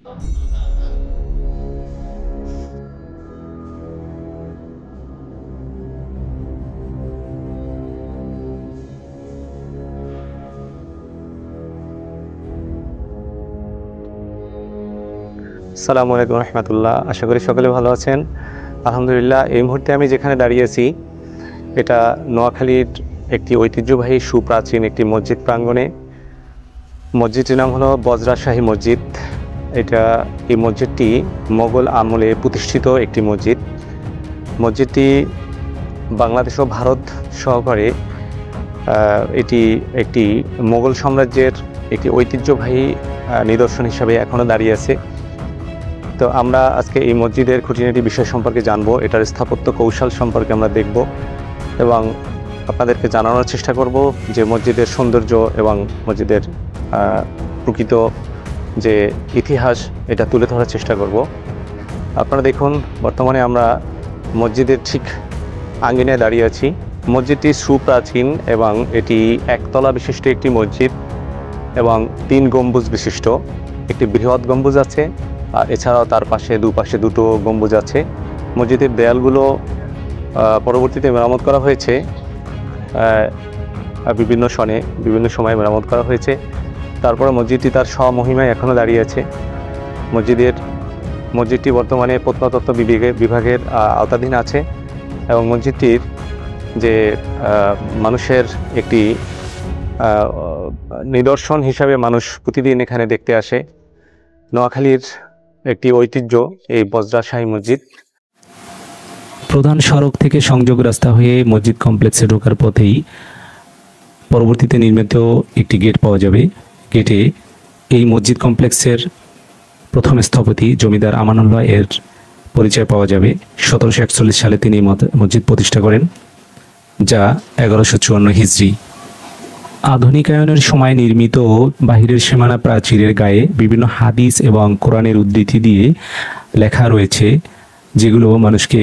আসসালামু আলাইকুম রহমতুল্লাহ। আশা করি সকলে ভালো আছেন। আলহামদুলিল্লাহ, এই মুহূর্তে আমি যেখানে দাঁড়িয়ে আছি এটা নোয়াখালীর একটি ঐতিহ্যবাহী সুপ্রাচীন একটি মসজিদ প্রাঙ্গণে। মসজিদটির নাম হলো বজরা শাহী মসজিদ। এই মসজিদটি মোগল আমলে প্রতিষ্ঠিত একটি মসজিদ। মসজিদটি বাংলাদেশ ও ভারত সহকারে এটি একটি মোগল সাম্রাজ্যের একটি ঐতিহ্যবাহী নিদর্শন হিসাবে এখনও দাঁড়িয়ে আছে। তো আমরা আজকে এই মসজিদের খুঁটিনাটি বিষয় সম্পর্কে জানবো, এটার স্থাপত্য কৌশল সম্পর্কে আমরা দেখব এবং আপনাদেরকে জানানোর চেষ্টা করব যে মসজিদের সৌন্দর্য এবং মসজিদের প্রকৃত যে ইতিহাস এটা তুলে ধরার চেষ্টা করব। আপনারা দেখুন, বর্তমানে আমরা মসজিদের ঠিক আঙ্গিনায় দাঁড়িয়ে আছি। মসজিদটি সুপ্রাচীন এবং এটি একতলা বিশিষ্ট একটি মসজিদ এবং 3 গম্বুজ বিশিষ্ট। একটি বৃহৎ গম্বুজ আছে, আর এছাড়াও তার দুপাশে দুটো গম্বুজ আছে। মসজিদের দেয়ালগুলো পরবর্তীতে মেরামত করা হয়েছে, বিভিন্ন সময়ে মেরামত করা হয়েছে। তারপরে মসজিদটি তার স্বমহিমায় এখনও দাঁড়িয়ে আছে। মসজিদটি বর্তমানে প্রত্নতত্ত্ব বিভাগের আওতাধীন আছে এবং মসজিদটির যে মানুষের একটি নিদর্শন হিসাবে মানুষ প্রতিদিন এখানে দেখতে আসে। নোয়াখালীর একটি ঐতিহ্য এই বজরা শাহী মসজিদ। প্রধান সড়ক থেকে সংযোগ রাস্তা হয়ে মসজিদ কমপ্লেক্সে ঢোকার পথেই পরবর্তীতে নির্মিত একটি গেট পাওয়া যাবে। গেটে এই মসজিদ কমপ্লেক্সের প্রথম স্থপতি জমিদার আমানুল্লাহ এর পরিচয় পাওয়া যাবে। 1741 সালে তিনি মসজিদ প্রতিষ্ঠা করেন, যা 1154 হিজরি। আধুনিকায়নের সময় নির্মিত বাহিরের সীমানা প্রাচীরের গায়ে বিভিন্ন হাদিস এবং কোরআনের উদ্ধৃতি দিয়ে লেখা রয়েছে, যেগুলো মানুষকে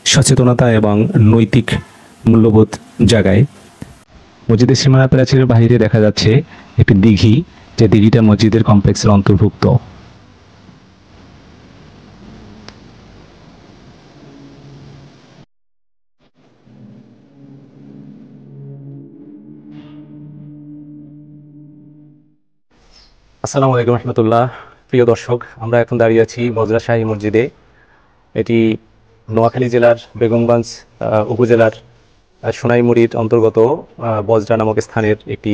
সচেতনতা এবং নৈতিক মূল্যবোধ জাগায়। মসজিদের সীমানা প্রাচীরের বাহিরে দেখা যাচ্ছে একটি দিঘি, যে দিঘিটা মসজিদের কমপ্লেক্সের অন্তর্ভুক্ত। আসসালামু আলাইকুম রহমতুল্লাহ। প্রিয় দর্শক, আমরা এখন দাঁড়িয়ে আছি বজরা শাহী মসজিদে। এটি নোয়াখালী জেলার বেগমগঞ্জ উপজেলার সোনাইমুড়ির অন্তর্গত বজরা নামক স্থানের একটি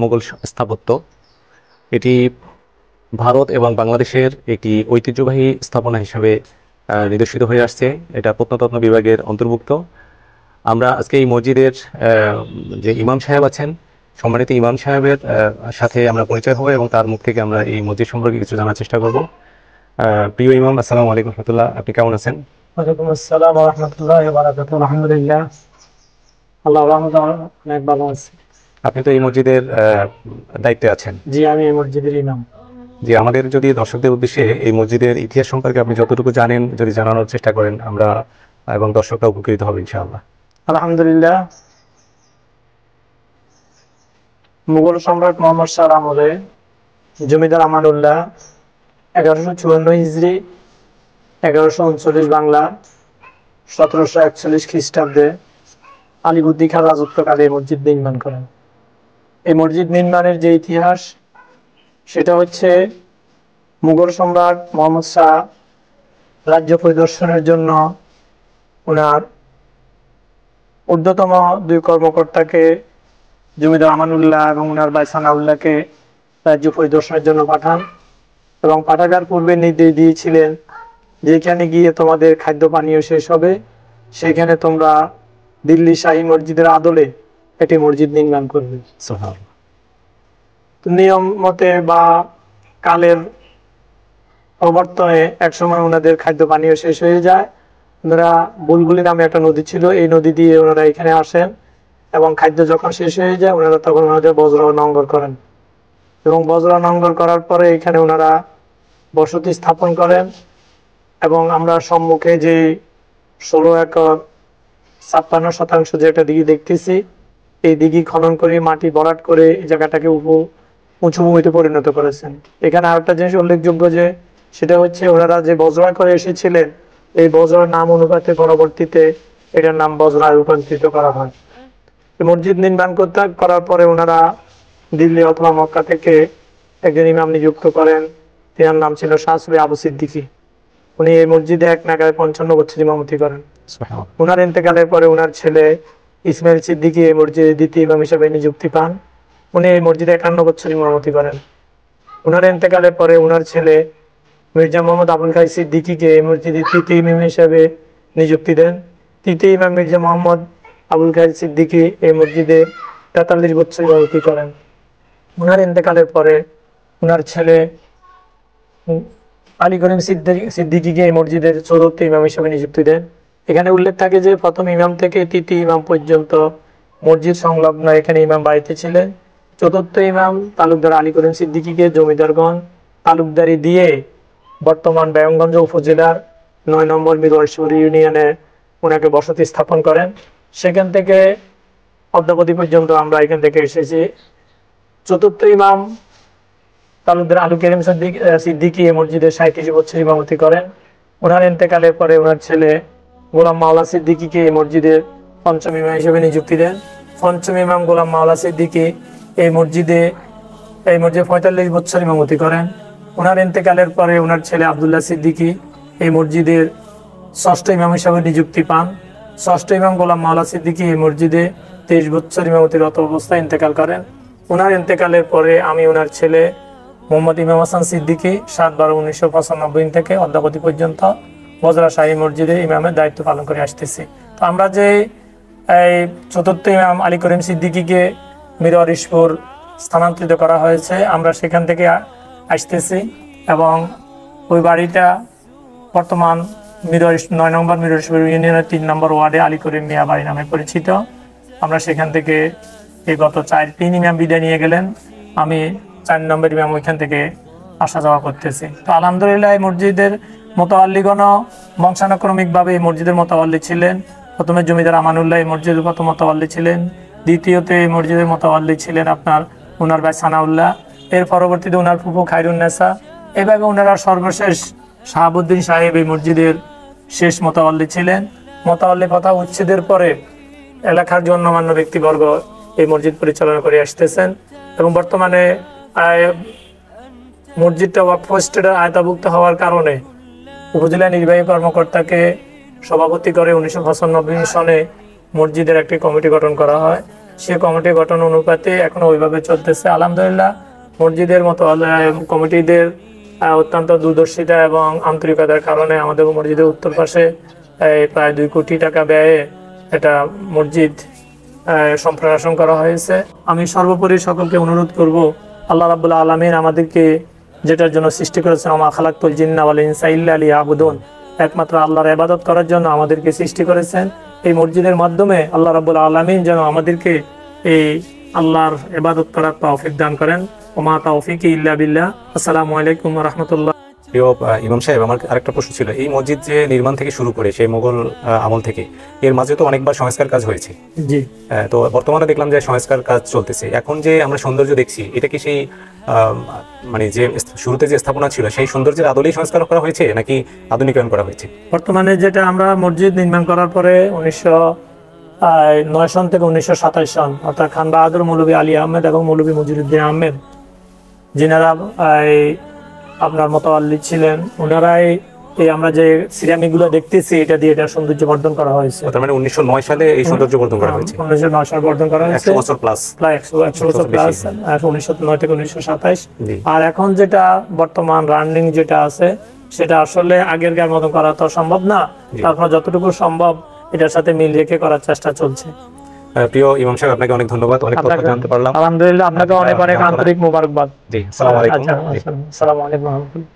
মোগল স্থাপত্য। এটি ভারত এবং বাংলাদেশের একটি ঐতিহ্যবাহী স্থাপনা হিসাবে নিদর্শিত হয়ে আসছে। এটা প্রত্নতত্ত্ব বিভাগের অন্তর্ভুক্ত। আমরা আজকে এই মসজিদের যে ইমাম সাহেব আছেন, সম্মানিত ইমাম সাহেবের সাথে আমরা পরিচয় হব এবং তার মুখ থেকে আমরা এই মসজিদ সম্পর্কে কিছু জানার চেষ্টা করব। প্রিয় ইমাম, আসসালামু আলাইকুম রহমতুল্লাহ, আপনি কেমন আছেন? ওয়ালাইকুম আসসালাম ওয়া রাহমাতুল্লাহি ওয়া বারাকাতুহু। আলহামদুলিল্লাহ, আল্লাহর রহমতে অনেক ভালো আছি। আপনি তো এই মসজিদের দায়িত্বে আছেন। জি, আমি এই মসজিদের ইমাম। জি, আমাদের যদি দর্শকদের উদ্দেশ্যে এই মসজিদের ইতিহাস সম্পর্কে আপনি যতটুকু জানেন যদি জানানোর চেষ্টা করেন, আমরা এবং দর্শকরা উপকৃত হবে ইনশাআল্লাহ। আলহামদুলিল্লাহ, মুঘল সম্রাট মোহাম্মদ শাহর আমলে জমিদার আমানুল্লাহ 1154 হিজরি 1139 বাংলা 1741 খ্রিস্টাব্দে আলীবর্দী খাঁর রাজত্বকালে এই মসজিদ নির্মাণ করেন। এই মসজিদ নির্মাণের যে ইতিহাস, সেটা হচ্ছে মুঘল সম্রাট মোহাম্মদ শাহ রাজ্য পরিদর্শনের জন্য ওনার ঊর্ধ্বতম 2 কর্মকর্তাকে জমিদার আমানুল্লাহ এবং ওনার ভাই সানাউল্লাহকে রাজ্য পরিদর্শনের জন্য পাঠান এবং পাঠাগার পূর্বে নির্দেশ দিয়েছিলেন যেখানে গিয়ে তোমাদের খাদ্য পানীয় শেষ হবে সেখানে তোমরা দিল্লি শাহী মসজিদের আদলে একটি মসজিদ নির্মাণ করবে। নিয়ম মতে বা কালের প্রবর্তনে একসময় ওনাদের খাদ্য পানীয় শেষ হয়ে যায়। ওনারা বুলবুলি নামে একটা নদী ছিল, এই নদী দিয়ে ওনারা এখানে আসেন এবং খাদ্য যখন শেষ হয়ে যায় ওনারা তখন ওনাদের বজ্র নঙ্গর করেন এবং বজ্র নঙ্গর করার পরে এখানে ওনারা বসতি স্থাপন করেন। এবং আমরা সম্মুখে যে 16 একর 56% যে একটা দিঘি দেখতেছি, এই দিঘি খনন করে মাটি ভরাট করে এই জায়গাটাকে উঁচু ভূমিতে পরিণত করেছেন। এখানে আরেকটা জিনিস উল্লেখযোগ্য যে সেটা হচ্ছে ওনারা যে বজরা করে এসেছিলেন, এই বজরার নাম অনুপাতে পরবর্তীতে এটার নাম বজরায় রূপান্তরিত করা হয়। মসজিদ নির্মাণ করার পরে ওনারা দিল্লি অথবা মক্কা থেকে একজন ইমাম নিযুক্ত করেন, তার নাম ছিল শাহ সুফি আবু সিদ্দিকী। উনি এই মসজিদে এক নাগাড়ে 55 বছর ইমামতি করেন। ওনার ইন্তেকালের পরে ওনার ছেলে ইসমাইল সিদ্দিকী এই মসজিদের দ্বিতীয় ইমাম হিসেবে নিযুক্তি পান। উনি এই মসজিদে 51 বছর ইমামতি করেন। ওনার ইন্তেকালের পরে ওনার ছেলে মির্জা মোহাম্মদ আবুল খাই সিদ্দিকীকে এই মসজিদের তৃতীয় ইমাম হিসেবে নিযুক্তি দেন। তৃতীয় ইমাম মির্জা মোহাম্মদ আবুল খাই সিদ্দিকী এই মসজিদে 43 বছর ইমামতি করেন। ওনার ইন্তেকালের পরে ওনার ছেলে আলী করিম সিদ্দিকীকে এই মসজিদের চতুর্থ ইমাম হিসেবে নিযুক্তি দেন। এখানে উল্লেখ থাকে যে প্রথম ইমাম থেকে তৃতীয় ইমাম পর্যন্ত মসজিদ সংলগ্ন এখানে ইমাম বাড়িতে ছিলেন। চতুর্থ ইমাম তালুকদার আলী করিম সিদ্দিকীকে জমিদারগণ তালুকদারি দিয়ে বর্তমান বেয়ঙ্গঞ্জ উপজেলার 9 নম্বর মিরওয়ারশপুর ইউনিয়নে ওনাকে বসতি স্থাপন করেন। সেখান থেকে অদ্যাবধি পর্যন্ত আমরা এখান থেকে এসেছি। চতুর্থ ইমাম তালুকদার আলী করিম সিদ্দিকী এই মসজিদের 37 বছর ইমামতি করেন। ওনার ইন্তেকালের পরে ওনার ছেলে গোলাম মাওলা সিদ্দিকীকে এই মসজিদের পঞ্চম ইমাম হিসেবে নিযুক্তি দেন। পঞ্চম ইমাম গোলাম মাওলা সিদ্দিকী এই মসজিদে 45 বছর ইমামতি করেন। ওনার ইন্তেকালের পরে ওনার ছেলে আব্দুল্লাহ সিদ্দিকী এই মসজিদের ষষ্ঠ ইমাম হিসেবে নিযুক্তি পান। ষষ্ঠ ইমাম গোলাম মাওলা সিদ্দিকী এই মসজিদে 23 বছর ইমামতিরত অবস্থায় ইন্তেকাল করেন। ওনার ইন্তেকালের পরে আমি ওনার ছেলে মোহাম্মদ ইমাম হাসান সিদ্দিকী 7/12/1995 থেকে অদ্যাবধি পর্যন্ত বজরা শাহী মসজিদে ইমামের দায়িত্ব পালন করে আসতেছি। তো আমরা যে এই চতুর্থ ইমাম আলী করিম সিদ্দিকীকে মিরওয়ারশপুর স্থানান্তরিত করা হয়েছে, আমরা সেখান থেকে আসতেছি এবং ওই বাড়িটা বর্তমান 9 নম্বর মিরওয়ারশপুর ইউনিয়নের 3 নম্বর ওয়ার্ডে আলী করিম মিয়া বাড়ি নামে পরিচিত। আমরা সেখান থেকে এই গত 3 ইমাম বিদায় নিয়ে গেলেন, আমি 4 নম্বর ইমাম ওইখান থেকে আসা যাওয়া করতেছি। তো আলহামদুলিল্লাহ এই মসজিদের মোতাওয়াল্লিগণ বংশানুক্রমিকভাবে এই মসজিদের মোতাওয়াল্লি ছিলেন। প্রথমে জমিদার আমানুল্লাহ এই মসজিদের প্রথম মোতাওয়াল্লি ছিলেন। দ্বিতীয়তে এই মসজিদের মোতাওয়াল্লি ছিলেন আপনার ওনার ভাই সানাউল্লাহ। এর পরবর্তীতে ওনার ফুফু খায়রুন্নেসা। এভাবে ওনারা সর্বশেষ শাহাবুদ্দিন সাহেব এই মসজিদের শেষ মোতাওয়াল্লি ছিলেন। মোতাওয়াল্লি কথা উচ্ছেদের পরে এলাকার গণ্যমান্য ব্যক্তিবর্গ এই মসজিদ পরিচালনা করে আসতেছেন এবং বর্তমানে মসজিদটা ওয়াকফ ট্রাস্টের আওতাভুক্ত হওয়ার কারণে উপজেলা নির্বাহী কর্মকর্তাকে সভাপতি করে 1995 সনে মসজিদের একটি কমিটি গঠন করা হয়। সে কমিটি গঠন অনুপাতে এখনো ওইভাবে চলতেছে। আলহামদুলিল্লাহ মসজিদের মতো কমিটিদের অত্যন্ত দূরদর্শিতা এবং আন্তরিকতার কারণে আমাদের মসজিদের উত্তর পাশে প্রায় 2 কোটি টাকা ব্যয়ে এটা মসজিদ সম্প্রসারণ করা হয়েছে। আমি সর্বোপরি সকলকে অনুরোধ করব, আল্লাহ রাব্বুল আলামিন আমাদেরকে যেটার জন্য সৃষ্টি করেছেন, ওমা খালাকতুল জিন্না ওয়াল ইনসা ইল্লা লিয়াবুদুন, একমাত্র আল্লাহর ইবাদত করার জন্য আমাদেরকে সৃষ্টি করেছেন। এই মসজিদের মাধ্যমে আল্লাহ রাব্বুল আলামিন যেন আমাদেরকে এই আল্লাহর ইবাদত করার তৌফিক দান করেন। ওমা তাওফিকি ইল্লা বিল্লাহ। আসসালামু আলাইকুম ওয়া রাহমাতুল্লাহ। প্রিয় ইমাম সাহেব, আমার আরেকটা প্রশ্ন ছিল, এই মসজিদ যে নির্মাণ থেকে শুরু করে সেই মোগল আমল থেকে এর মাঝে তো অনেকবার সংস্কার কাজ হয়েছে। জি, তো বর্তমানে দেখলাম যে সংস্কার কাজ চলতেছে। এখন যে আমরা সৌন্দর্য দেখছি, এটা কি সেই মানে যে শুরুতে যে স্থাপনা ছিল সেই সৌন্দর্যের আদলেই সংস্কার করা হয়েছে নাকি আধুনিকায়ন করা হয়েছে? বর্তমানে যেটা আমরা মসজিদ নির্মাণ করার পরে 1909 সন থেকে 1927 সন অর্থাৎ খান বাহাদুর, মৌলভী আলী আহমেদ এবং মৌলভী মজিরুদ্দিন আহমেদ যিনারা আপনার মোতাওয়াল্লি ছিলেন, ওনারাই এই আমরা যে সিরামিক গুলো দেখতেছি এটা দিয়ে এটা সৌন্দর্য বর্ধন করা হয়েছে। তার মানে 1909 সালে এই সৌন্দর্য বর্ধন করা হয়েছে। 1909 সালে বর্ধন করা হয়েছে, 100 বছর প্লাস, প্রায় 100 বছর প্লাস, 1909 থেকে 1927। আর এখন যেটা বর্তমান রানিং যেটা আছে সেটা আসলে আগেরকার মতো করা তো সম্ভব না, তারপর যতটুকু সম্ভব এটার সাথে মিল রেখে করার চেষ্টা চলছে। প্রিয় ইমাম সাহেব, আপনাকে অনেক ধন্যবাদ, অনেক কথা জানতে পারলাম। আলহামদুলিল্লাহ, আপনাকে অনেক অনেক আন্তরিক মোবারকবাদ। জি, আসসালামু আলাইকুম। আসসালামু আলাইকুম ওয়া রাহমাতুল্লাহ।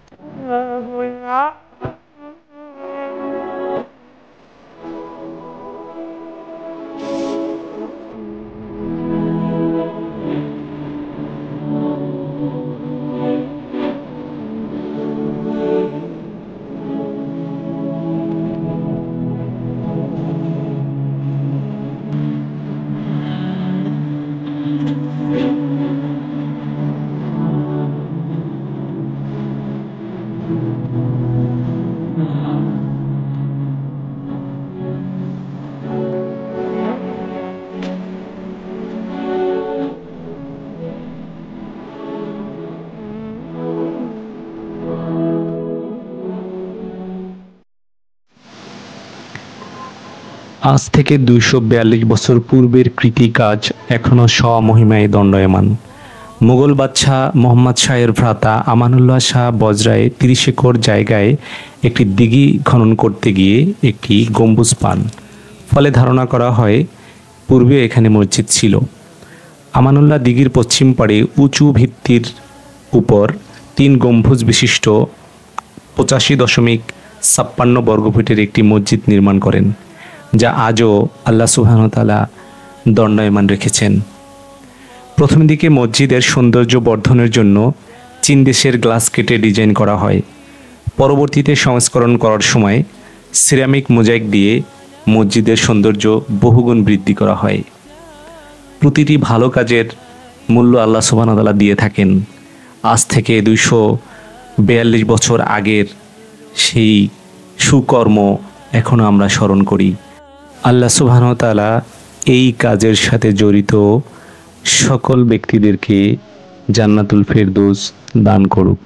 আজ থেকে 242 বছর পূর্বের কৃতি কাজ এখনো স্বমহিমায় দণ্ডায়মান। মুঘল বাদশাহ মোহাম্মদ শাহের ভ্রাতা আমানুল্লাহ শাহ বজরায় 30 একর জায়গায় একটি দিঘি খনন করতে গিয়ে একটি গম্বুজ পান। ফলে ধারণা করা হয় পূর্বে এখানে মসজিদ ছিল। আমানুল্লাহ দিঘির পশ্চিম পাড়ে উঁচু ভিত্তির উপর 3 গম্বুজ বিশিষ্ট 85.56 বর্গফুটের একটি মসজিদ নির্মাণ করেন, যা আজও আল্লাহ সুবহানাহু ওয়া তাআলা দণ্ডায়মান রেখেছেন। প্রথম দিকে মসজিদের সৌন্দর্য বর্ধনের জন্য চীন দেশের গ্লাস কেটে ডিজাইন করা হয়। পরবর্তীতে সংস্করণ করার সময় সিরামিক মোজাইক দিয়ে মসজিদের সৌন্দর্য বহুগুণ বৃদ্ধি করা হয়। প্রতিটি ভালো কাজের মূল্য আল্লাহ সুবহানাহু ওয়া তাআলা দিয়ে থাকেন। আজ থেকে 242 বছর আগের সেই সুকর্ম এখনো আমরা স্মরণ করি। আল্লাহ সুবহানাহু ওয়া তাআলা এই কাজের সাথে জড়িত সকল ব্যক্তিদেরকে জান্নাতুল ফেরদৌস দান করুক।